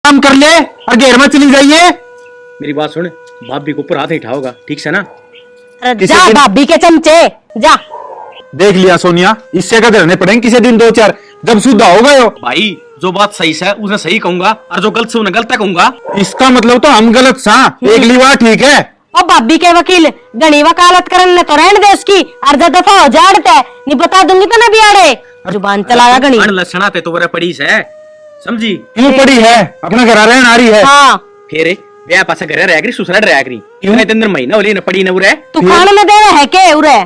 काम कर ले और घेर में चली जाइए। मेरी बात सुन, भाभी को ऊपर हाथ उठाओगा, ठीक से ना? अरे जा भाभी के चमचे जा। देख लिया सोनिया, इससे का धरने पड़ेंगे किसी दिन दो चार, जब सुधा होगा यो। भाई जो बात सही है उसे सही कहूंगा और जो गलत से उन्हें गलत कहूंगा। इसका मतलब तो हम गलत सा, एक लीवा ठीक है। और भाभी के वकील घनी वकालत करने तो रहने दे उसकी, अर्धा दफा हो जाड़ते नहीं बता दूंगी तो ना बियाड़े जुबान चलाया घनी। लक्षणा पे तो बड़ा पड़ी है, समझी? क्यों पड़ी है? अपना घर रहन आ रही है। हाँ फिर व्याह पासा घर रह गई, ससुराल रह गई, इतने दिन महीना होली न पड़ी न उरे। तू खाने में दे है के उरे?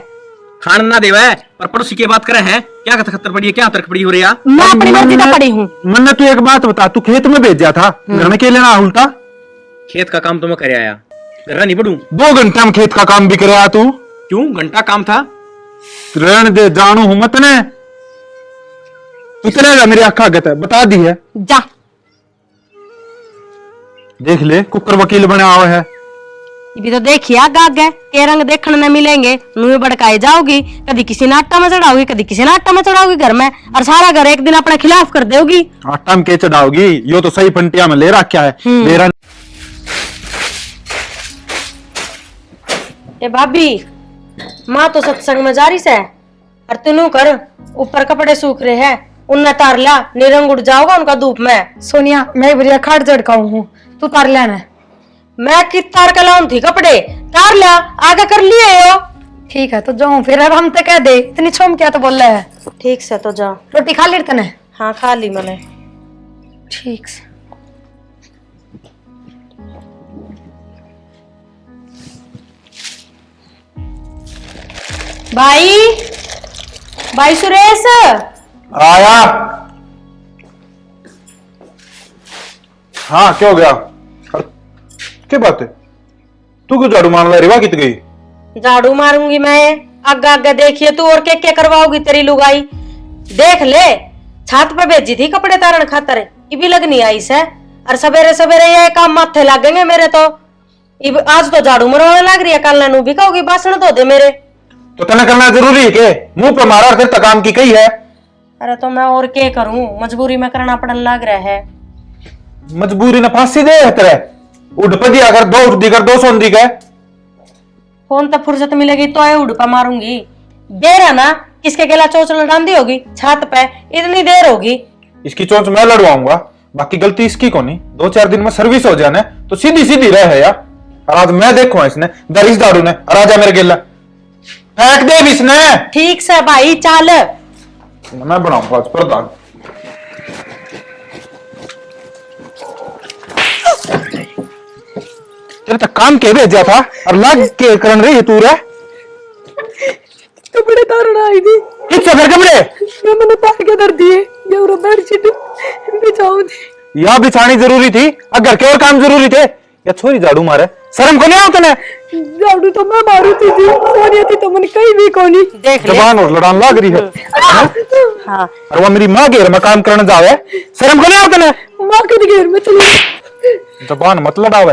खान ना देवा है पर पड़ोसी की बात करे हैं, क्या खतर पड़ी है, क्या तर्क पड़ी हो रही है? मैं अपनी मर्जी से पड़ी हूँ। मन्ना तू एक बात बता, तू खेत में भेजा था, घर में के लेना उल्टा? खेत का काम तो मैं करे आया, घर नहीं पड़ू। 2 घंटा में खेत का काम भी कराया तू? क्यों, घंटा काम था? रहने दे, जानू हूं मत ने, तू चलेगा मेरी आंख आगत है, बता दी है। जा देख ले कुकर वकील बना हुआ है। ये भी तो देखिए गाग है के रंग देखने न मिलेंगे, मुंह भड़काए जाओगी, कभी किसी ने आटा में चढ़ाओगी, कभी किसी ने आटा में चढ़ाओगी घर में, और सारा घर एक दिन अपने खिलाफ कर देगी। आटा में के चढ़ाओगी, यो तो सही पंटिया में ले रखा है मेरा। ए भाभी, माँ तो सत्संग में जा रही से, और तू कर ऊपर कपड़े सूख रहे हैं, उनने तार लिया, निरंग उड़ जाओगा उनका धूप में। सोनिया मैं बढ़िया खाट झड़काऊ हूँ, तू तार लेना। मैं किस तार का लाऊं थी कपड़े, तार लिया आगे कर लिए हो। ठीक है तो जाऊँ फिर, अब हम तो कह दे इतनी छोम क्या तो बोल रहा है। ठीक से तो जाओ। रोटी खा ली तने? हाँ खा ली मैंने। ठीक से। भाई, भाई सुरेश आया। हाँ क्या हो गया? क्या बात है? तू क्यों झाड़ू मार रही? कित गई? झाड़ू मारूंगी मैं, आगे आगे देखिए तू, और क्या क्या करवाओगी तेरी लुगाई। देख ले, छात पे भेजी थी कपड़े तारण खातर, ये भी लगनी आई से, और सवेरे सवेरे ये काम माथे लगेंगे मेरे तो। आज तो झाड़ू मरवाने लग रही है, कल नू भी कहोगी बासन धो दे मेरे। तो तने करना जरूरी है के? मुंह पे मारा फिर काम की कही है। अरे तो मैं और क्या करूं, मजबूरी में करना पड़ने लग रहा है। मजबूरी ने फांसी दे तेरे, उड़ पे दिया कर, 2 उड़ कर 2 सोंदी का। फोन तक फुर्सत मिलेगी तो आए उड़पा मारूंगी। देर है ना, किसके गला चोच लड़ांदी होगी छात पे, इतनी देर होगी। इसकी चोंच मैं लड़वाऊंगा, बाकी गलती इसकी को नहीं। 2-4 दिन में सर्विस हो जाने तो सीधी सीधी रहे यार। और आज मैं देखूं इसने दरिश दारू ने, राजा मेरे गिला फेंक दे इसने। ठीक से भाई चाल, मैं बनाऊंगा आज प्रधान। तेरे तक काम के भेजा था और लाग के करन रही तू रे। कपड़े तारण आई थी, किससे फिर कपड़े? मैंने तार के धर दिए, ये बेडशीट बिछाऊ थी। यहाँ बिछानी जरूरी थी, अगर के और काम जरूरी थे। या छोरी झाड़ू मारे, शर्म को नहीं आओ तने? झाड़ू तो मैं मारू थी जी, सोनिया थी तो मैंने कहीं भी कोनी। देख ले। जबान और लड़ान लाग रही है। हाँ और वो मेरी माँ घेर में काम करने जावे, शर्म को नहीं आओ तने? माँ के घेर में चली। जबान मत लड़ावे,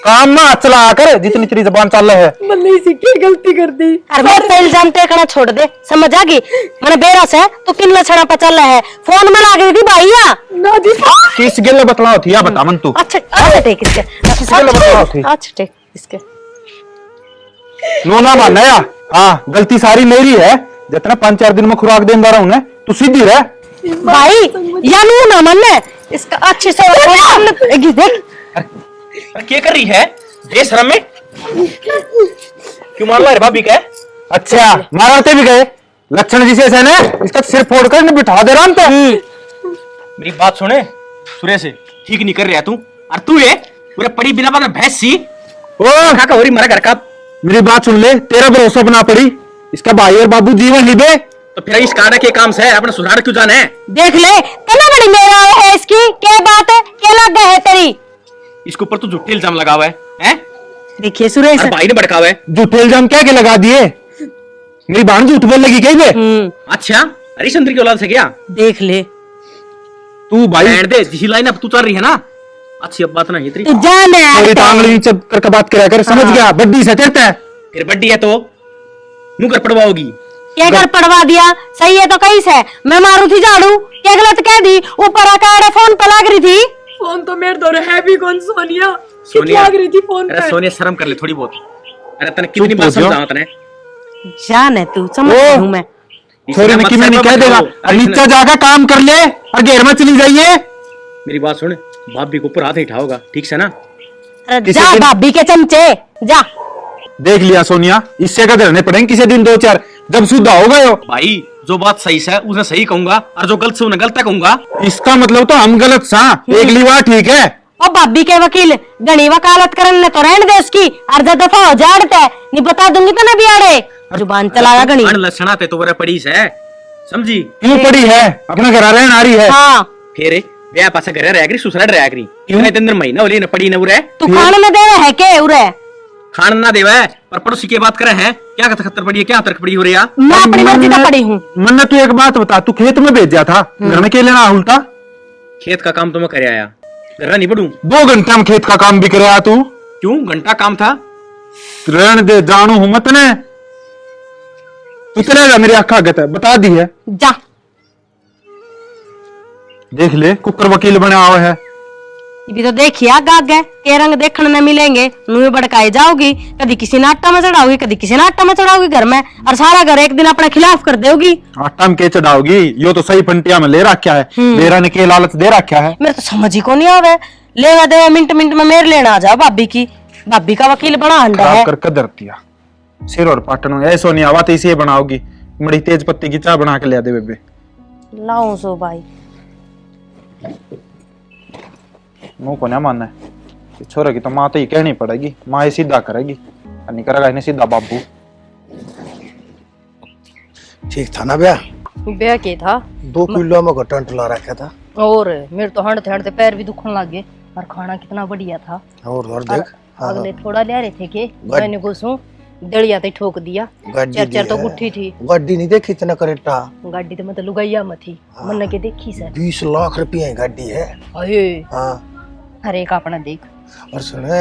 काम ना चला कर, जितनी तेरी जबान चल है। मैंने इसी की गलती कर दी। अरे मेरे पे इल्जाम टेकना छोड़ दे, समझ आ गई? मैंने बेरा से तो किन लक्षणा पर चल रहा है, फोन में लाग रही थी भैया ना जी। किस गिले बतलाओ थी या बता मन तू? अच्छा अच्छा टेक इसके, किस गिले बतलाओ थी? अच्छा टेक इसके। नो ना मानना या, हाँ गलती सारी मेरी है। जितना 5-4 दिन में खुराक देंदा रहा हूं, तू सीधी रह भाई। या नू ना मन इसका अच्छे से देख। अरे क्या कर रही है बेशरम में? क्यों मार ला रे भाभी का? अच्छा मारते भी गए, लक्षण जिसे है ना, इसका सिर फोड़ कर न बिठा दे रहा हूं। मेरी बात सुने सुरेश, ठीक नहीं कर रहा तू। और तू ये पूरे पड़ी बिना बात भैंस सी ओ का हो रही मरा घर का। मेरी बात सुन ले, तेरा भरोसा बना पड़ी, इसका भाई और बाबू जीवन ही दे। तो फिर इस कांड के काम से अपना सुधार क्यों जाना है? देख ले तना बड़ी मेरा है इसकी, क्या बात है, क्या लग गया है तेरी? इसके ऊपर तू झूठे इल्जाम लगा हुआ है? देखिए सुरेश, भाई ने भड़का हुआ है। झूठे इल्जाम क्या के लगा दिए? मेरी बहन झूठ बोल लगी कहीं में? अच्छा हरिश्चंद्र की औलाद से क्या? देख ले तू भाई दे जिसी लाइन अब तू चल रही है ना, अच्छी अब बात नहीं तेरी। तू जान मेरी टांगली नीचे करके बात करा कर, समझ गया? बड्डी से चढ़ता है, फिर बड्डी है तो मुंह कर पड़वाओगी। क्या कर पड़वा दिया, सही है तो कहीं से मैं मारू थी झाड़ू, क्या गलत कह दी? ऊपर आकर फोन पे लग रही थी। मेरे दौर है भी कौन सोनिया सोनिया लाग रही थी फोन अरे पे। सोनिया शर्म कर ले थोड़ी बहुत। अरे तने कितनी बार समझाऊं तने। जान है तू समझ हूं मैं। छोरे ने कि मैं नहीं कह देगा अब नीचे जाकर काम कर ले और घेर में चली जाइए। मेरी बात सुन, भाभी के ऊपर हाथ नहीं उठाओगा, ठीक से ना? अरे किसी जा दिन- भाभी के चमचे जा। देख लिया सोनिया, इससे का रहने पड़ेंगे किसी दिन 2-4 जब सुधा हो गए हो। भाई जो बात सही है उसे सही कहूंगा और जो गलत से उन्हें गलत कहूंगा। इसका मतलब तो हम गलत सा एक लीवा ठीक है। और भाभी के वकील घनी वकालत करने तो रहने दे उसकी अर्धा दफा हो जाड़ता है नहीं बता दूंगी तो ना भी आड़े जुबान चलाया घनी। लक्षणा ते तो बड़ा पड़ी है, समझी? क्यों पड़ी है? अपना घर रहने आ रही है। हाँ फिर ब्याह पासा घर रह गई ससुराल रह गई इतने दिन महीना होली न पड़ी न उरे तू खान में दे रहा है के उरे खान ना देवा है पर पड़ोसी की बात करे हैं क्या खतर पड़ी है, क्या तर्क पड़ी हो रही है? मैं अपनी मर्जी का पड़ी हूँ। मन्ना तू एक बात बता, तू खेत में भेजा था घर में के लेना उल्टा? खेत का काम तो मैं कर आया, घर नहीं पड़ू। 2 घंटे में खेत का काम भी कराया तू? क्यों घंटा काम था? रहने दे, जानू हूं मत ने तू चलेगा मेरी आंख आगत है बता दी है। जा देख ले कुकर वकील बना हुआ है। ये भी तो देखिए आग है के रंग देखने न मिलेंगे मुंह भड़काई जाओगी कभी किसी ने आटा में चढ़ाओगी कभी किसी ने आटा में चढ़ाओगी घर में और सारा घर एक दिन अपने खिलाफ कर देगी। आटा में के चढ़ाओगी? यो तो सही पंटिया में ले रखा है, मेरा ने के लालच दे रखा है। मेरे तो समझ ही को नहीं आवे लेवा दे मिनट मिनट में मेरे लेना आ जाओ भाभी की भाभी का वकील बड़ा हंडा है। खराब कर कदर दिया सिर और पाटन में ऐसो नहीं आवा तो इसे बनाओगी। बड़ी तेज पत्ती की चाय बना के ले दे बेबे। लाऊं सो भाई मुंह को नहीं मानना है छोरे की तो माँ तो ही कहनी पड़ेगी, माँ ही सीधा करेगी नहीं करेगा इन्हें सीधा बाबू। ठीक था ना ब्याह? ब्याह के था 2 किलो में घटन टला रखा था और मेरे तो हंडते हंडते पैर भी दुखने लग गए और खाना कितना बढ़िया था। और देख अगले थोड़ा ले रहे थे के मैंने घुसूं दड़िया ते ठोक दिया चर तो गुट्ठी थी गाड़ी नहीं देखी इतना करेटा गाड़ी तो मतलब लुगाइया में थी मन के देखी सर 20 लाख रुपये गाड़ी है। अये हाँ हर एक अपना देख और सुने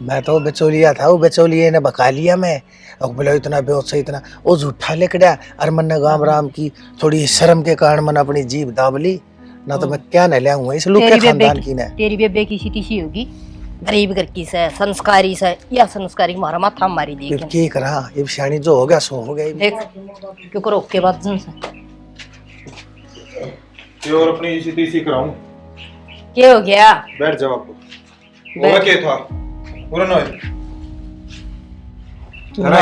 मैं तो बेचौलिया था, वो बेचौलिया ने बका लिया मैं और बोला इतना बेहोश इतना वो झूठा लेकड़ा और मन ने गाम राम की थोड़ी शर्म के कारण मन अपनी जीभ दाब ली ना तो मैं क्या न ले आऊंगा इस लोग के खानदान की ने। तेरी बेबे की सीटी सी होगी गरीब घर की से संस्कारी से या संस्कारी मारा माथा मारी दी फिर की करा ये सियानी जो हो गया सो हो गया। देख क्यों करो के बाद जन से ये और अपनी इसी तीसी कराऊं क्या हो गया बैठ जाओ आपको वो क्या था पूरा ना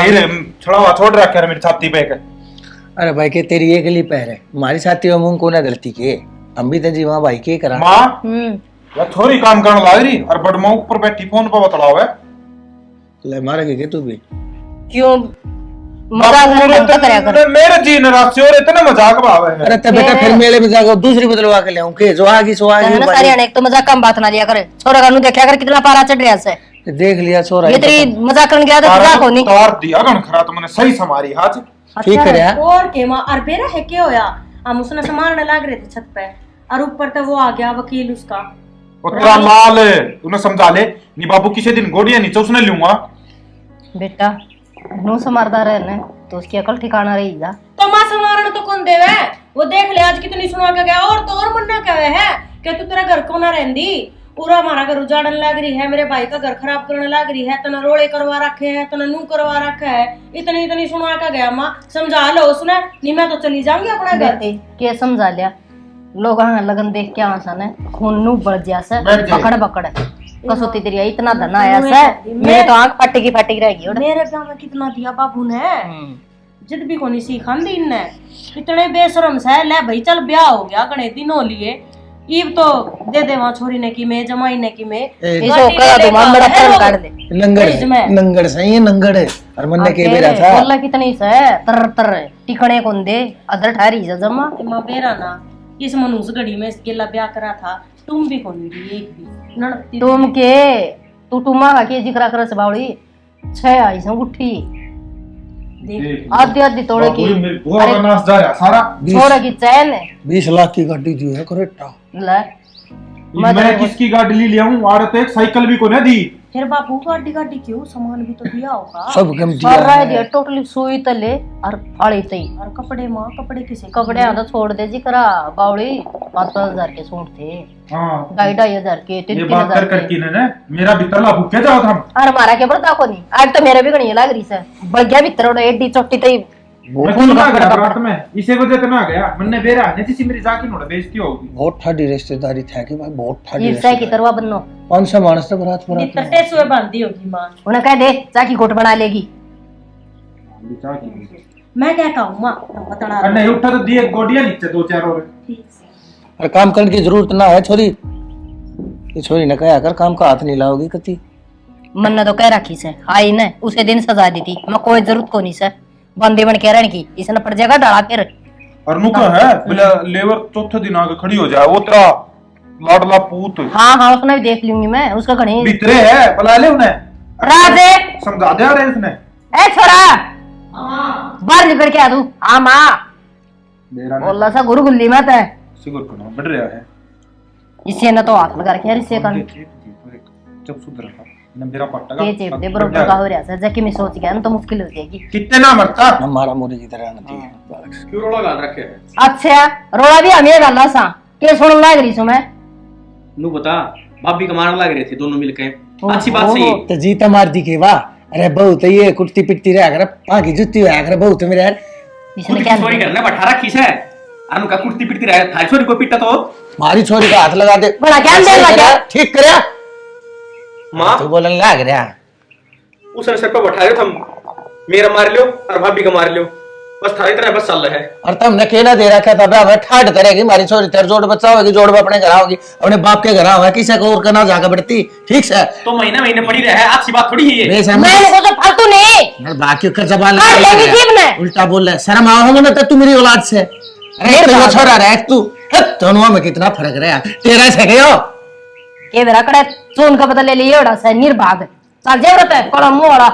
रे छड़ा हुआ छोड़ रखा है मेरी छाती पे के। अरे भाई के तेरी एक ली पैर है हमारी साथी मुंह को ना गलती के हम भी जी वहां भाई के करा माँ या छोरी काम करने लग रही और बड़मा ऊपर बैठी फोन पर बतलाओ है ले मारेगे के तू भी क्यों मजाक नहीं करया कर मेरे जी नाराज से और इतना मजाक भावे है। अरे तब बेटा फिर मेले में जाकर दूसरी बदलवा के ले आऊं के जो आगी सो आगी है ना सारी अनेक तो मजाक कम बात ना लिया करे छोरा का नु देखया कर कितना पारा चढ़ रहा से देख लिया छोरा ये तेरी मजाक करने गया तो मजाक होनी तार दिया गण खरा तो मैंने सही समारी आज ठीक है यार। और के मां और बेरा है क्या होया हम उसने संभालने लग रहे थे छत पे और ऊपर तो वो आ गया वकील उसका वो तेरा माल तूने समझा ले नी बाबू किसी दिन गोड़िया नीचे उसने लूंगा बेटा नो समझदार है ना तो उसकी अकल ठिकाना रही जा तो मां संवारण तो कौन देवे वो देख ले आज कितनी सुना के गया और तो और मन्ना कहे है कि तू तेरा घर को ना रहंदी पूरा हमारा घर उजाड़न लग रही है मेरे भाई का घर खराब करने लग रही है तना रोड़े करवा रखे हैं तना नू करवा रखा है इतनी इतनी सुना के गया मां समझा लो उसने नहीं मैं तो चली जाऊंगी अपने घर के समझा लिया लोग हाँ लगन देख के आसान है खून नू बढ़ जा से पकड़ पकड़ कसौती तेरी इतना धन आया से मेरे तो आंख फटेगी फटेगी रहेगी मेरे गांव में कितना दिया बाबू ने जिद भी कोनी सीखन दी ने इतने बेशरम से ले भाई चल ब्याह हो गया गणे दिनों लिए ईब तो दे दे वहां छोरी ने की मैं जमाई ने की मैं इसो करा दो मां बड़ा पर काट दे नंगड़ सही है नंगड़ है और मन ने के बेरा था बोला कितनी से तर तर टिकणे कोन दे अदर ठारी जमा मां बेरा ना इस मनुष्य घड़ी में इस गेला ब्याह करा था तुम भी कौन दी एक भी नड़ती तुम के तू टुमा का के जिक्र कर से बावड़ी 6 आई से उठी आधी आधी तोड़े की बुआ का नाश जा रहा सारा छोरा की चैन 20 लाख की गाड़ी दी है करेक्टा ले मैं किसकी गाड़ी ली लिया हूं और तो एक साइकिल भी को ने दी फिर बापू गाड़ी गाड़ी क्यों, सामान भी तो दिया होगा। सब कम दिया और रह है। दिया टोटली सुई तले और फाड़ी तई। और कपड़े माँ, कपड़े किसे कपड़े आधा छोड़ दे जी करा बावड़ी 5,000 के सूट थे, हाँ 2,500 के, ये 3,000 बात कर के। करके ने मेरा भी तला भूखे जाओ था। और हमारा क्या पता को नहीं, आज तो मेरे भी गणी लग रही से बढ़ गया भी तरह एडी चोटी तई। मैं कौन ना गया रात में इसे वजह तो ना गया मैंने बेरा ने किसी मेरी जाके नोड़ा बेइज्जती होगी। बहुत ठाडी रिश्तेदारी था कि भाई, बहुत ठाडी ईर्ष्या की तरवा बन्नो। 500 मानस तो बरात बरात में। नित्ते सुए बांधी होगी माँ। उन्हें कह दे चाकी घोट बना लेगी। मैं क्या कहूँ माँ, बताना नहीं उठा तो दिए गोडियां नीचे 2-4 और। और काम करने की जरूरत ना है छोरी, ये छोरी ने कहा कर काम का हाथ नहीं लाओगी कति। मन ने तो कह रखी से आई ने उसे दिन सजा दी थी, मैं कोई जरूरत को नहीं से बंदी बन के रहने की, इसने पड़ जाएगा डाला फिर। और नुका है बोले लेबर चौथे दिन आके खड़ी हो जाए वो तेरा लाडला पूत। हाँ हाँ उसने भी देख लूंगी मैं, उसका घणी भीतरे है बुला ले उन्हें। राजे समझा दे रहे उसने। ए छोरा बाहर निकल के आ तू। हाँ माँ मेरा बोला सा गुरु गुल्ली मत है, सिगुर को ना बढ़ रहा है इससे न तो हाथ लगा रखे इससे कर जब सुधर रहा ना मेरा पट्टा ये चेप दे बरोबर का हो रहा है जबकि मैं सोच गया ना तो मुश्किल हो जाएगी। कितने ना मरता ना मारा मोरे की तरह ना थी। क्यों रोड़ा गाल रखे है? अच्छा रोड़ा भी हमें गल्ला सा के सुन लग रही सु मैं नू बता भाभी का मारने लग रहे थे दोनों मिलके। अच्छी बात सही। तो जीता मार दी के वाह, अरे बहुत ये कुर्ती पिटती रहा कर, पाकी जुत्ती होया कर बहुत मेरे यार। इसने क्या चोरी करना बैठा रखी है अनु का कुर्ती पिटती रहे थाई छोरी को पिटा तो मारी छोरी का हाथ लगा दे, बड़ा ज्ञान दे लगा ठीक करया माँ तू बोलन लग रहा। उसने सर पे बैठा रहे हम मेरा मार लियो और भाभी का मार लियो बस थारा इतना बस चल रहा है। और तुमने केला दे रखा था हमें ठाट करेगी मारी छोरी, तेरे जोड़ बच्चा होगी, जोड़ में अपने घर आओगी, अपने बाप के घर आओगी, किसी को और करना जाकर बढ़ती ठीक से। तो महीने महीने पड़ी रहे अच्छी बात थोड़ी है। मैं को तो फालतू नहीं बाकी का जबान काट लेगी जीभ ने। उल्टा बोल रहा है, शर्म आओ हम ना तो तू मेरी औलाद से। अरे तो छोड़ा रहा तू, दोनों में कितना फर्क रहा तेरा से गयो के मेरा कड़े चून का पता ले लिए ओड़ा से निर्भाग चल जरूरत है कलम मुंह वाला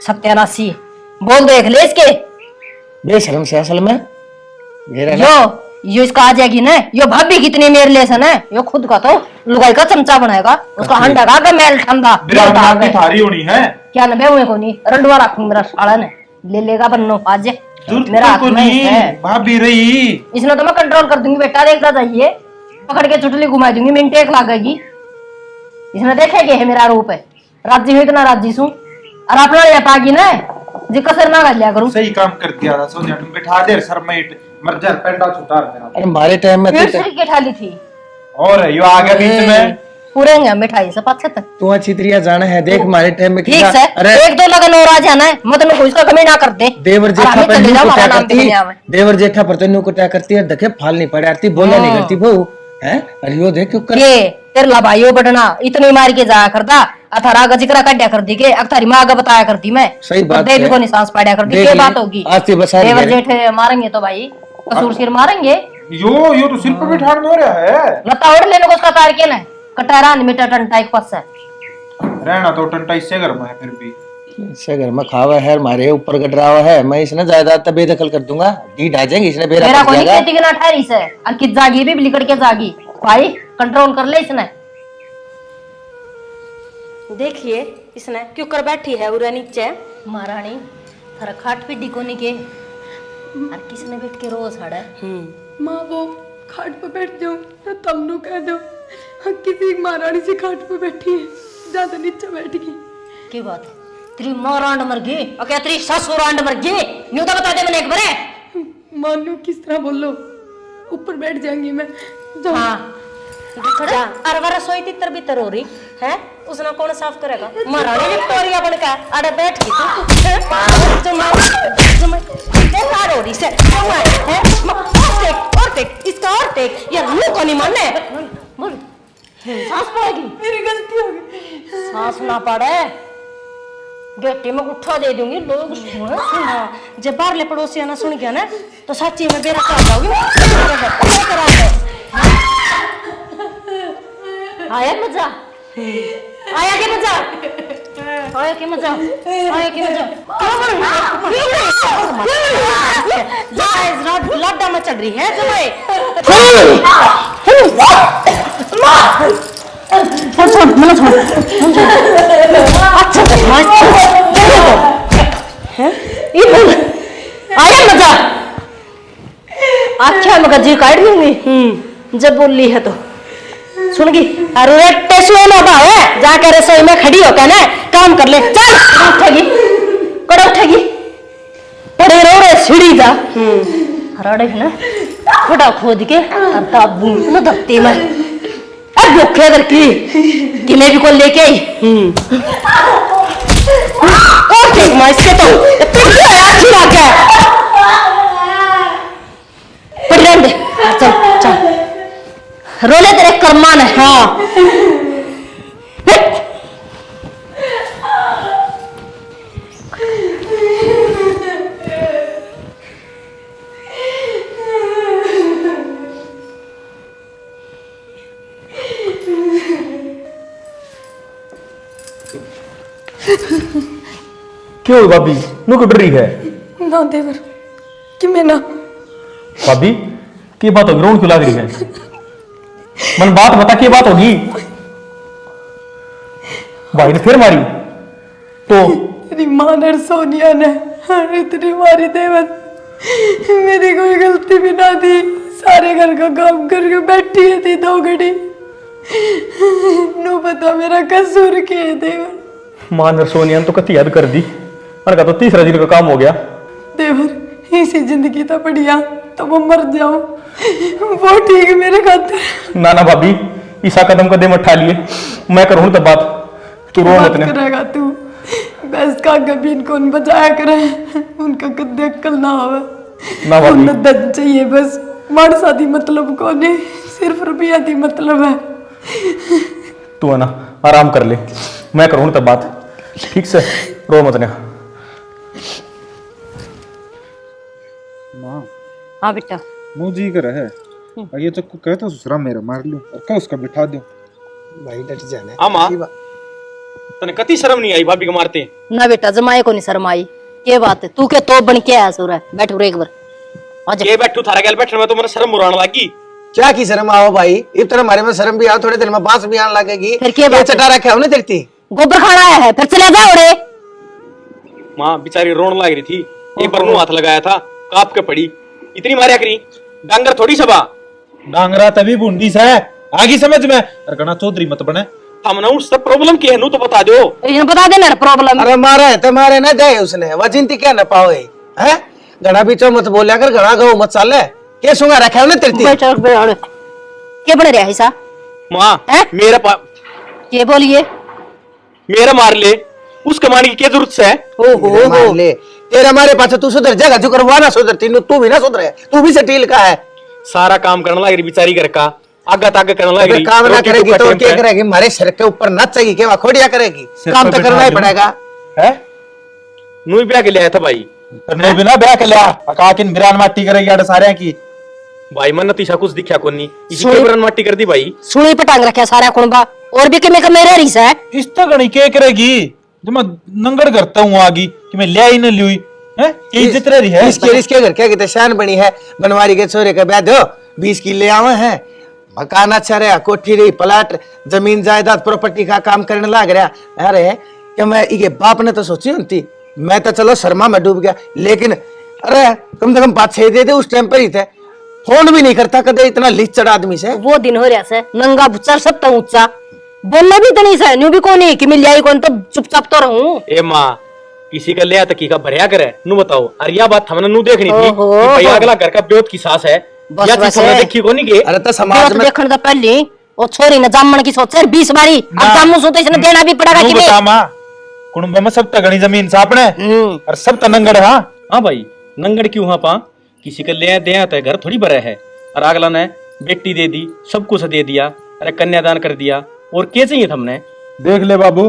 सत्यानाशी बोल देख ले इसके बेशरम से असल में मेरा यो इसका आ जाएगी ना, यो भाभी कितनी मेरे लेसन है, यो खुद का तो लुगाई का चमचा बनाएगा, उसका हंडा का मेल ठंडा थारी होनी है क्या न बे को नहीं रंडवा रखूं मेरा साला ने ले लेगा बन्नो आज मेरा हाथ में है। भाभी रही इसने तो मैं कंट्रोल कर दूंगी बेटा, देखता जाइए पकड़ के चुटली घुमा दूंगी मिनट एक लगेगी। इसने देखे के है मेरा रूप है, राजी हुई इतना राजी सू और अपना ये पागी ना जी कसर ना लिया करूं। सही काम कर दिया था सोनिया, तुम बिठा दे सरमेट मर जा पेंडा छुटार देना। अरे हमारे टाइम में फिर सिर की ठाली थी और यो आ गया बीच में पूरे मिठाई से 5 तक तू अच्छी तरिया जाना है, देख हमारे टाइम में ठीक है। अरे एक दो लगन और आ जाना है, मतलब कोई इसका कमी ना कर दे। देवर जेठा और हमें पर चले न्यू जाओ, को क्या हमारा नाम करती, भी दुनिया में। देवर जेठा पर तो न्यू को क्या करती है, देखे फाल नहीं पड़े आरती बोला नहीं करती बहू है। अरे यो देख क्यों कर ये तेरे लबाइयो बटना इतनी मार के जाया करता अथारा का जिक्र काटिया कर दी के अक्तारी माँ का बताया करती मैं सही बात देवी है। को नहीं सांस पाड़ा करती देख क्या ली, बात होगी। आज से बसा रही देवर है। जेठ मारेंगे तो भाई कसूर सिर मारेंगे। यो तो सिर पर बिठाने हो रहा है। लता ओढ़ लेने को उसका तार के ना कटारा मिटा टंटा एक पस है रहना तो टंटा इससे घर में है फिर भी इससे घर में खावा है हमारे ऊपर गडरा हुआ है, मैं इसने जायदाद तो बेदखल कर दूंगा, डी ढा जाएंगे इसने बेरा मेरा पड़ कोई नहीं जाएगा। खेती के ना ठहरी से और किस जागी भी लिकड़ के जागी भाई कंट्रोल कर ले इसने। देखिए इसने क्यों कर बैठी है उरा नीचे। महारानी थारा खाट पे डिकोनी के और किसने बैठ के रोज हड़ा माँ वो खाट पे बैठ जाऊं तो तमनु कह दो हाँ, किसी महारानी से खाट पे बैठी है ज्यादा नीचे बैठ गई। की बात है तेरी माँ रांड मर गई और क्या तेरी ससुर रांड मर गई न्यू तो बता दे मैंने एक बार। मानो किस तरह बोलो ऊपर बैठ जाऊंगी मैं जाओ। हाँ अरवा रसोई तितर बितर हो रही है, उसने कौन साफ करेगा। महारानी विक्टोरिया बन के अरे बैठ गई बेकार हो रही से है और टेक इसका और टेक यार मुंह को नहीं मानने सांस पड़ेगी मेरी गलती हो गई। सांस ना पड़े गेटी में उठा दे दूंगी लोग सुना जब बाहरले पड़ोसी ना सुन गया ना तो सच्ची में बेरा कर जाओगी। आया मजा आया के मजा आया के मजा आया के मजा लड्डा में चढ़ रही है छोड़ छोड़ मतलब जी काट दूंगी जब बोल ली है तो सुनगी। अरे टेसुए ना भावे जाकर रसोई में खड़ी होकर ना काम कर ले। चल उठेगी कड़ा उठेगी पड़े रो रे सीढ़ी जा रड़े है ना खड़ा खोद के और ताबू ना धक्ते में अब भूखे अगर की मैं भी को लेके आई और ठीक मैं इसके तो पिट गया अच्छी बात है पड़ रहने दे। चल चल रोले तेरे कर्मान है। हाँ क्यों भाभी नु क्यों डर रही है? ना देवर कि मैं ना भाभी की बात होगी, रोन क्यों लग रही है? मन बात बता की बात होगी। भाई ने फिर मारी तो तेरी मां ने सोनिया ने इतनी मारी देवर, मेरी कोई गलती भी ना थी, सारे घर का काम करके बैठी थी 2 घड़ी। नो पता मेरा कसूर क्या है देवर। मां ने सोनिया तो कति याद कर दी और का तो तीसरा दिन का काम हो गया। देवर इसी जिंदगी तो बढ़िया तो वो मर जाओ वो ठीक मेरे खातिर। ना ना भाभी ईसा कदम कदम उठा लिए मैं करूँ तो बात तू रो मत ने। करेगा तू बस का गबीन कौन बचाया करे, उनका कद अक्ल ना होवे ना भाभी उन्हें दज चाहिए बस। मर शादी मतलब कौन है, सिर्फ रुपया थी मतलब है। तू है ना आराम कर ले मैं करूँ तो बात ठीक से, रो मत ने। माँ हाँ बेटा मुझे कर है और ये तो कहता ससुरा मेरा मार लूं और क्या उसका बिठा दूं। भाई डट जाना आमा तने कति शर्म नहीं आई भाभी को मारते? ना बेटा जमाए को नहीं शर्म आई। के बात है तू के तो बन के आया सूरा बैठ रे एक बार आज ये बैठू थारा गैल बैठने में तो मेरा शर्म मुरान लागी। क्या की शर्म आओ भाई, इतना हमारे में शर्म भी आओ, थोड़े दिन में बांस भी आने लगेगी। फिर क्या बात है? चटा रखा है देखती गोबर खाना आया है फिर चले जाओ रे। माँ बेचारी रोन लग रही थी, एक बार मुंह हाथ लगाया था काप के पड़ी, इतनी मारिया करी डांगर थोड़ी सभा। डांगरा तभी बूंदी सा है आगे समझ में और गणा चौधरी मत बने। हमने उससे प्रॉब्लम की है नू तो बता दो। इन्हें बता देना प्रॉब्लम। अरे मारा है तो मारे ना जाए उसने वजिंती क्या न पाओ है घड़ा बीचो मत बोलिया कर, घड़ा गो मत साले के सुंगा रखा है ना तेरती के बने रहा ऐसा माँ हैं? मेरा ये बोलिए मेरा मार ले उस कमाने की क्या जरूरत है? ओहो मार ले तेरा मारे पास तू सुधर जाएगा जो करवा ना सुधरती तू भी ना सुधरे, तू भी सटील का है। सारा काम करने लग रही बेचारी घर का, आगा तागा करने लग रही। काम ना करेगी तो क्या करेगी, हमारे सिर के ऊपर नचेगी क्या खोड़िया करेगी, काम तो करना ही पड़ेगा है। नू ब्याह के लिए आया था भाई, करने बिना ब्याह के लिया काकिन बिरान माटी करेगी आड़े सारे की। भाई मन तीसा कुछ दिखा को नहीं इसी बिरान माटी कर दी भाई। सुनी पटांग रखा सारा कुणबा और भी कि मेरे रिस है इस तो गणी के करेगी जो मैं नंगड़ करता हूँ आगी कि मैं ले ही न ली है ये इज्जत रही है। इसके घर क्या कहते शान बनी है, बनवारी के छोरे का ब्याह दो 20 किले आवे हैं, मकान अच्छा रहा, कोठी रही, प्लाट जमीन जायदाद प्रॉपर्टी का काम करने लग रहा। अरे क्या मैं इके बाप ने तो सोची होती, मैं तो चलो शर्मा में डूब गया, लेकिन अरे कम से कम 5-6 दे उस टाइम पर ही थे, फोन भी नहीं करता कदे इतना लिचड़ आदमी से। वो दिन हो रहा से नंगा बुच्चा सब तो ऊंचा बोलना भी तो नहीं से न्यू भी कौन है कि मिल जाए कौन तो चुपचाप तो रहूं। ए माँ किसी का लिया तकी का भरिया करे नू बताओ। अरे यह बात हमने नू देखनी थी ओहो, कि भाई अगला घर का ब्योत की सास है बस या बस हमने है। देखी को नहीं के। अरे तो समाज में देखने तो पहले वो छोरी ने जामन की सोच 20 बारी अब जामू सोते इसने देना भी पड़ेगा कि बता माँ कुटुंब में सब तगड़ी जमीन सापने और सब तनंगड़। हाँ हाँ भाई नंगड़ क्यों हाँ पा किसी का ले दे आता है घर थोड़ी भरा है, और अगला ने बेटी दे दी सब कुछ दे दिया, अरे कन्यादान कर दिया और क्या चाहिए हमने। देख ले बाबू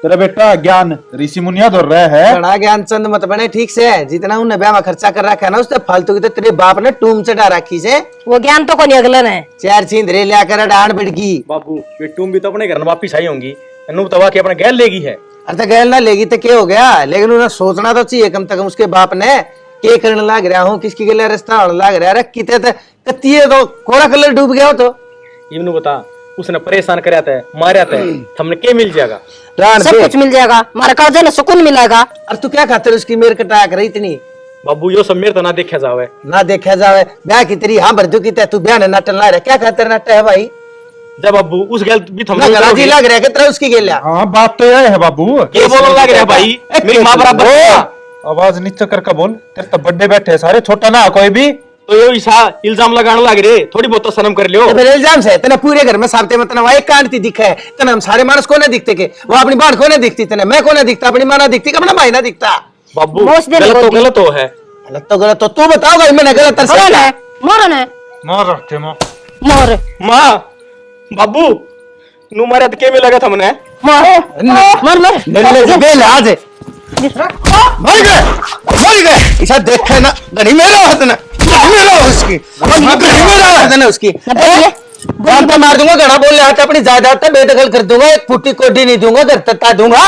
तेरा बेटा ज्ञान ऋषि मुनिया दौड़ रहा है। बड़ा ज्ञान चंद मत बने ठीक से, जितना उन्हें ब्याह में खर्चा कर रखा है ना उससे फालतू की तो तेरे बाप ने टूम चढ़ा रखी से। वो ज्ञान तो कोनी अगलन है 4 चींदरे लियाकर डांड बिड़गी। बाबू ये तुम भी तो अपने घर में वापिस आई होंगी, नू तवा के अपने गैल लेगी है। अरे तो गैल ना लेगी तो क्या हो गया, लेकिन उन्हें सोचना तो चाहिए कम से कम उसके बाप ने के करने लग रहा हूँ, किसकी गले रास्ता होने लग रहा है, कितने कत्तिये तो कोरा कलर डूब गया हो तो इवनू बता उसने परेशान कराया था मारा था हमने क्या मिल जाएगा? रान सब दे। कुछ मिल जाएगा, हमारा कर्ज ना सुकून मिलेगा। और तू क्या खातिर उसकी मेर कटाया कर इतनी बाबू यो सब मेरे तो ना देखा जावे। ना देखा जावे ब्याह की तेरी हाँ भर दू की तू ब्याह ने नाटन ला रहा क्या खातर नाटा है भाई? जब बाबू उस गल भी थम ना गलाजी लग रहा है कि तेरा उसकी गेल्या। हाँ बात तो यह है बाबू। ये बोलने लग रहा है भाई मेरी माँ बराबर है। आवाज नीचे करके बोल, तेरे तो बड्डे बैठे सारे, छोटा ना कोई भी। तो ये ऐसा इल्जाम लगाने लग रहे, थोड़ी बहुत तो शर्म कर लियो। तो मेरे इल्जाम से तना पूरे घर में साबते में तना एक कांटती दिखा है, तना हम सारे मानस को ना दिखते के, वो अपनी बात को ना दिखती, तना मैं को ना दिखता, अपनी माँ ना दिखती, अपना भाई ना दिखता। बाबू मोश दे गलत तो बोलती। गलत हो है। गलत तो गलत तो तू बताओ भाई मैंने गलत तर मोरन है मोरन है मार रखे माँ। मोर माँ बाबू नु मारे के में लगा था मने। मोर मोर मोर नल्ले से बेल आज मर गए ऐसा देखा ना गनी मेरा हाथ ना मेरा उसकी गनी मेरा हाथ ना उसकी बाप तो मार दूंगा घड़ा बोल रहा था अपनी जायदाद पे बेदखल कर दूंगा, एक फुट्टी कोडी नहीं दूंगा, घर तत्ता दूंगा।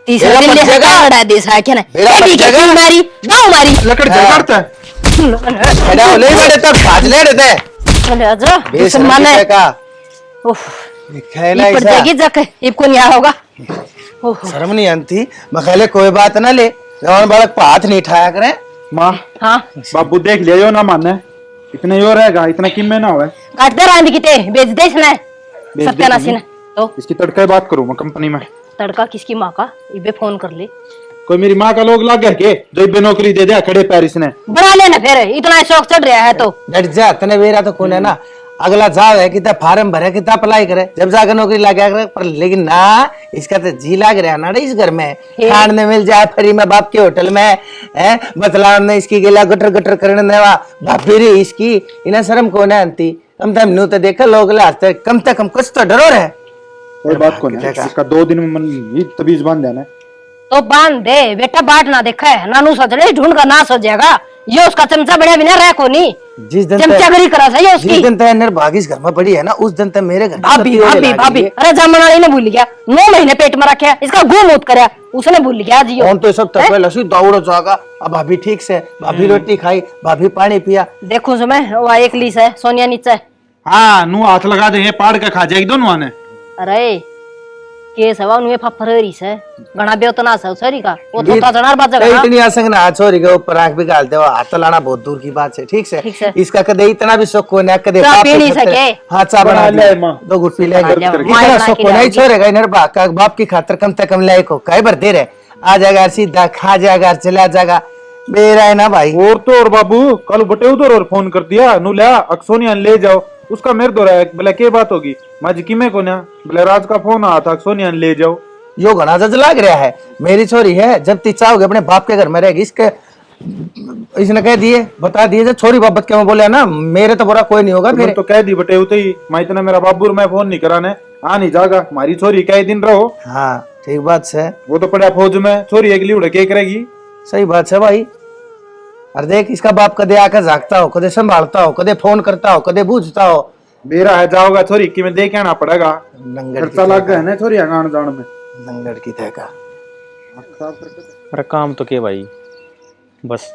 तीसरा दिन ले हटा दे सा क्या ना बेटी के क्यों मारी गाँव मारी लकड़ जगाड़ता है। खड़ा हो नहीं बड़े तब भाज ले रहते हैं चले आजा बेशरम किसे का उफ दिखाए ना ये पड़ ऐसा जाएगी जाके इब को नहीं आ होगा ओह शर्म नहीं आती मखाले कोई बात ना ले जवान बालक पे हाथ नहीं उठाया करे। माँ हाँ बाबू देख लिया यो ना माने, इतने यो रहेगा, इतना किम में ना हो। काट दे रांध की ते बेच दे इसने बेच दे सत्यानाशी ने तो इसकी तड़के बात करूँ मैं कंपनी में। तड़का किसकी माँ का इबे फोन कर ले कोई मेरी माँ का लोग लाग गया के जो इब्बे नौकरी दे दिया खड़े पैर इसने। बना लेना फिर इतना शौक चढ़ रहा है तो डट जा तने वेरा तो कौन है ना अगला जाव है कितना फार्म भरे कितना अप्लाई करे जब जाकर नौकरी लग गया पर लेकिन ना इसका तो जी लग रहा ना इस घर में खाने मिल जाए फ्री में बाप के होटल में है बतलाव ने इसकी गिला गटर गटर करने देवा भाभी री इसकी इन्हें शर्म कौन है अंती कम तम नू तो देखा लोग लाते कम से कम कुछ तो डरो है। कोई बात को नहीं, इसका 2 दिन में मन ये तबीज बांध देना है। तो बांध दे बेटा बाट ना देखा है नानू सोच रहे ढूंढ कर ना सो जाएगा ये उसका चमचा बढ़िया बिना रह को नहीं जिस दिन चमचागिरी करा सही है उसकी जिस दिन तक निर्भागी इस घर में पड़ी है ना उस दिन तक मेरे घर भाभी भाभी भाभी अरे जामन वाली ने भूल गया 9 महीने पेट में रखे इसका गो मौत करे उसने भूल गया जियो हम तो सब तक पहले से दौड़ो जागा अब भाभी ठीक से भाभी रोटी खाई भाभी पानी पिया देखो जो मैं वो एक लीस है सोनिया नीचे हाँ नू हाथ लगा दे पाड़ के खा जाएगी दोनों आने। अरे केस हवा नुए फफरेरी से घना बेतना से सॉरी का वो तो जनार बात जगह इतनी आसंग ना छोरी के ऊपर आंख भी गाल दे हाथ लाना बहुत दूर की बात है ठीक से इसका कदे इतना भी शौक कोने कदे चाह पी नहीं सके हाथ चा बना ले मां 2 घुट पी ले माँ इतना बना शौक के कोने लाओगी। छोड़ेगा इनर बाप की खातिर कम से कम ले को कई बार दे रहे आ जाएगा सीधा खा जाएगा चला जाएगा मेरा है ना भाई। और तो और बाबू कल बटे उधर और फोन कर दिया नू लिया अक्सोनिया ले जाओ उसका मेरे दो रहा बोले के बात होगी माजी की में को ना बोले राज का फोन आया था अक्सोनिया ले जाओ। यो घना जज लग रहा है मेरी छोरी है जब ती चाहोगे अपने बाप के घर में रहेगी इसके इसने कह दिए बता दिए जब छोरी बाबत के मैं बोले ना मेरे तो बुरा कोई नहीं होगा फिर तो कह दी बटे उते ही मैं इतना मेरा बाबू मैं फोन नहीं कराने आ नहीं जागा हमारी छोरी कई दिन रहो। हाँ ठीक बात है वो तो पड़ा फौज में छोरी अगली उड़े के करेगी। सही बात है भाई। और देख इसका बाप कदे आकर झाकता हो कदे संभालता हो कदे फोन करता हो कदे पूछता हो बेरा है जाओगा छोरी की में देख आना पड़ेगा नंगड़ खर्चा लग गया ना छोरी आने जाने में नंगड़ की तय का अरे काम तो के भाई बस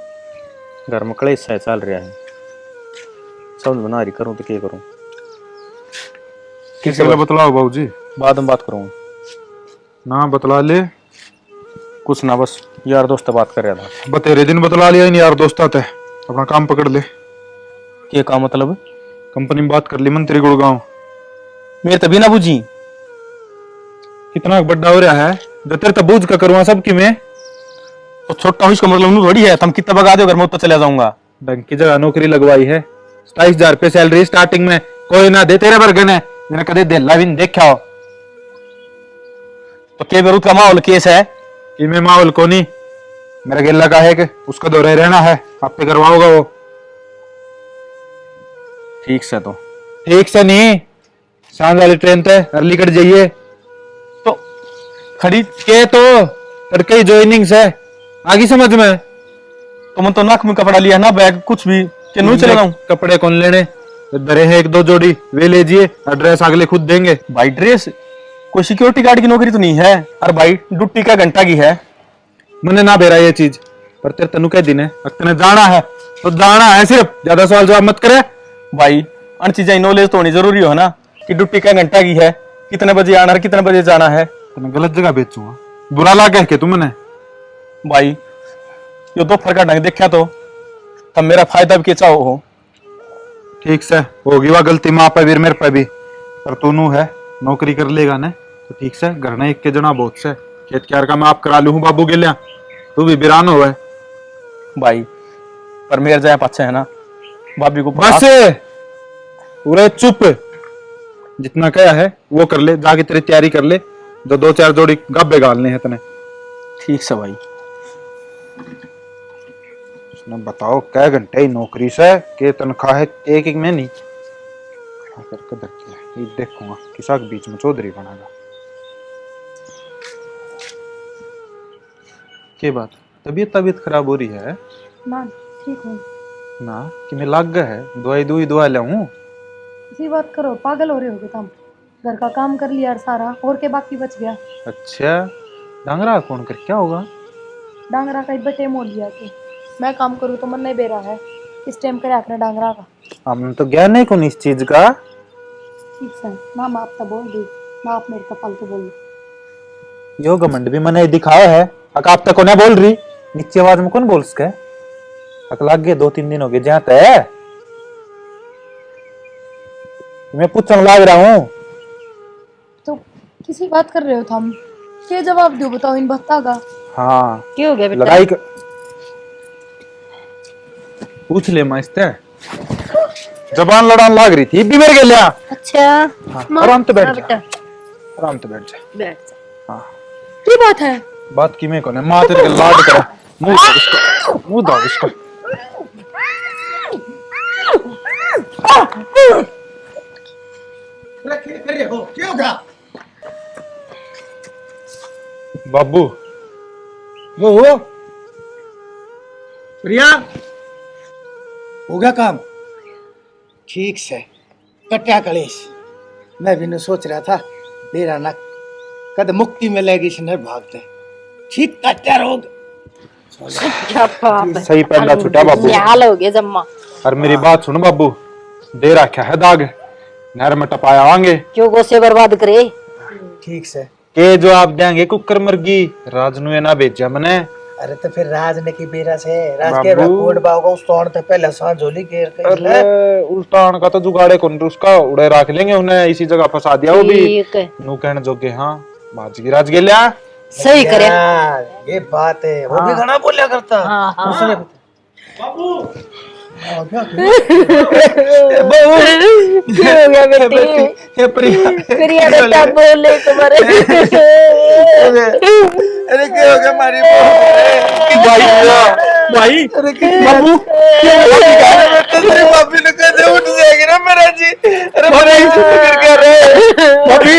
घर में कलेश सा चल रहा है समझ बना रही करूं तो क्या करूं किसे बतलाओ बाबूजी बाद में बात करूंगा ना बतला ले कुछ ना बस यार दोस्त बात कर रहा था बतेरे दिन बतला लिया इन यार दोस्त आते अपना काम पकड़ ले। क्या काम मतलब कंपनी में बात कर ली मंत्री गुड़गांव मेरे तभी ना बुझी कितना बड़ा हो रहा है जो तेरे तबूज का करूँगा सबकी में तो छोटा हूँ इसका मतलब थोड़ी है तुम कितना बगा दो घर में तो चला जाऊंगा। ढंग की जगह नौकरी लगवाई है 27,000 रुपये सैलरी स्टार्टिंग में कोई ना दे तेरे वर्गन है मैंने कदे दिल्ला भी नहीं देखा हो तो के बेरूत का माहौल केस है कि मैं माहौल को नहीं मेरा गिल्ला का है कि उसका दौरे रहना है आप पे करवाओगा वो ठीक से तो ठीक से नहीं शाम वाली ट्रेन थे अर्ली कट जाइए तो खड़ी के तो तड़के ज्वाइनिंग से आगे समझ में तो मैं तो नाक में कपड़ा लिया ना बैग कुछ भी कि नहीं चले जाऊं कपड़े कौन लेने दरे है 1-2 जोड़ी वे लीजिए एड्रेस अगले खुद देंगे भाई ड्रेस कोई सिक्योरिटी गार्ड की नौकरी तो नहीं है और भाई ड्यूटी का घंटा की है मैंने ना बेरा ये चीज पर तेरे तनु कह दिन है तेने जाना है तो जाना है सिर्फ ज्यादा सवाल जवाब मत करे भाई अन चीजें नॉलेज तो होनी जरूरी हो ना कि ड्यूटी का घंटा की है कितने बजे आना है कितने बजे जाना है तेने गलत जगह बेचूंगा बुरा लगा के तुमने भाई यो दोपहर का ढंग देखा तो तब मेरा फायदा भी के चाहो हो। ठीक से होगी वह गलती माँ पे भी मेरे पे भी, पर तू नू है नौकरी कर लेगा ने तो ठीक से घर ने एक के जना बहुत से खेत क्यार का मैं आप करा लू हूँ बाबू के लिया, तू भी बिरान हो भाई पर मेरे जाए पाछे है ना भाभी को बस पूरे चुप, जितना कहा है वो कर ले, जाके तेरी तैयारी कर ले, जो 2-4 जोड़ी गब्बे गालने हैं तने। ठीक से भाई। उसने बताओ क्या घंटे ही नौकरी से के तनख्वाह है एक में नहीं करके ये देखूंगा किसा के बीच में चौधरी बनेगा। के बात तबीयत खराब हो रही है ना ठीक हूँ। ना कि मैं लाग गया है दवाई लाऊं। इसी बात करो, पागल हो रहे होगे तुम। घर का काम कर लिया यार सारा, और के बाकी बच गया। अच्छा डांगरा कौन कर क्या होगा? डांगरा का बटे मोल लिया के मैं काम करूँ तो मन नहीं बेरा है इस टाइम करे आखने डांगरा का। हम तो ज्ञान है कौन इस चीज का। ठीक है माँ आप तो बोल दी, माँ आप मेरे को फालतू बोल यो घमंड भी मैंने दिखाया है, अक आप तक को बोल रही नीचे आवाज में कौन बोल सके? अक लाग गए 2-3 दिन हो गए जहाँ है, मैं पूछने लाग रहा हूँ। तो किसी बात कर रहे हो तुम? क्या जवाब दो बताओ इन भत्ता का? हाँ क्या हो गया बेटा? लड़ाई कर... पूछ ले मैं इससे जबान लड़ान लाग रही थी भी मेरे के लिया। अच्छा हाँ, आराम से बैठ जा, बेटा आराम से बैठ जा। बैठ जा। हाँ क्या बात है? बात की मैं कौन है, माँ तेरे के लाड करा, मुंह दो इसको, मुंह दो इसको। बाबू वो हो प्रिया, हो गया काम? ठीक से कट्या कलेश। मैं भी न सोच रहा था मेरा ना कद मुक्ति मिलेगी इसने भागते। ठीक कट्या रोग क्या बाप है, सही पहला छुटा बाबू। हाल हो गया जम्मा। और मेरी बात सुन बाबू, दे रखा है दाग, नहर में टपाया आएंगे क्यों गोसे बर्बाद करे? ठीक से। के जो आप देंगे कुकर मरगी राजनु ना बेचा मने। अरे तो फिर राज ने की बेरा से राज के बाबू। कोड बावगा उस तोड़ ते पहले सांझ होली के अरे उल्टान का तो जुगाड़े कौन उसका उड़े रख लेंगे, उन्हें इसी जगह फंसा दिया वो भी। ठीक है, नू कहने जोगे हाँ बाजगी राज गेल्या। सही करे। ये बात है, वो भी घना बोलिया करता। हाँ, हाँ। उसने क्या हो गया बेटी? ये प्रिया प्रिया बेटा बोले तुम्हारे। अरे क्या हो गया हमारी भाई अरे बाबू तेरी भाभी ने कदे उठ जाएगी ना मेरा जी। अरे मेरा ही फिक्र कर रहे भाभी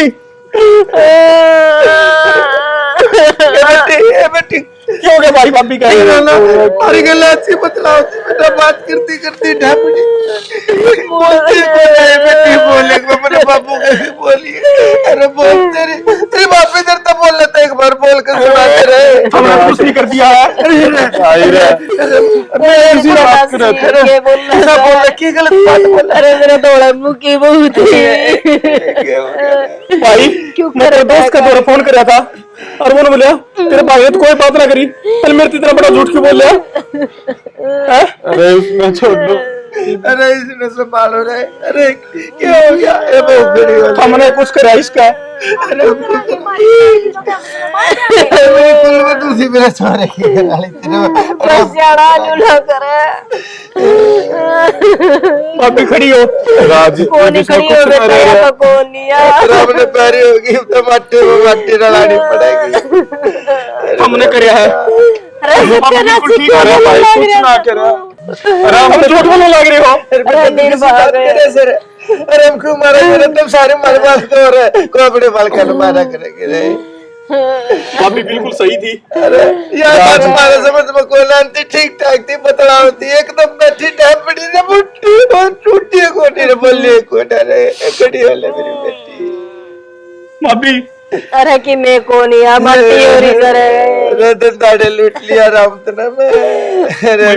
बेटी क्या हो गया भाई? भाभी क्या हमारी गल अच्छी बतलाओ बेटा, बात करती करती ढापड़ी बोलती को नहीं बेटी बोले मेरे बाबू कैसे बोली। अरे बोल तेरी बाप इधर तो बोल लेता, एक बार बोल कर सुनाते रहे। हमने कुछ नहीं कर दिया है। उसी बात कर रहे थे। ऐसा बोल रहा की गलत बात बोल। अरे मेरा थोड़ा मुकी बहुत है। भाई मैं तेरे दोस्त का द्वारा फोन कर रहा था और उन्होंने बोला तेरे भाई ने तो कोई बात ना करी, पहले मेरे इतना बड़ा झूठ क्यों बोल रहा? अरे उसमें छोड़ दो। अरे इसने संभालो रे। अरे क्या हो गया? ये बहुत बड़ी बात है। हमने कुछ करा इसका। अरे बिल्कुल वो दूसरी मेरा छोरे की गाली तेरे सियाड़ा लूला करे। भाभी खड़ी हो। राज कौन खड़ी हो बेटा, या तो कौन नहीं है। रब ने पैरी होगी तो माटी में माटी डालनी पड़ेगी। हमने करया है। अरे तेरा सिक्का अरे भाई लग कुछ रहा ना है। करा। अरे हम झूठ बोलने लग रहे हो। अरे मेरे बाप है। अरे हमको मारा करे तुम सारे मर मार तो रहे को अपने बाल कर मारा करेंगे रे। भाभी बिल्कुल सही थी। अरे यार बात मारा समझ में कोई लानती ठीक ठाक थी, बतलाओ थी एकदम बैठी टाइप ने मुट्ठी और टूटी कोटी रे बोली कोटा रे कड़ी वाले मेरी बेटी। भाभी अरे कि मैं कौन है, मट्टी हो रही करे। रे दाड़े लूट लिया राम तना में। अरे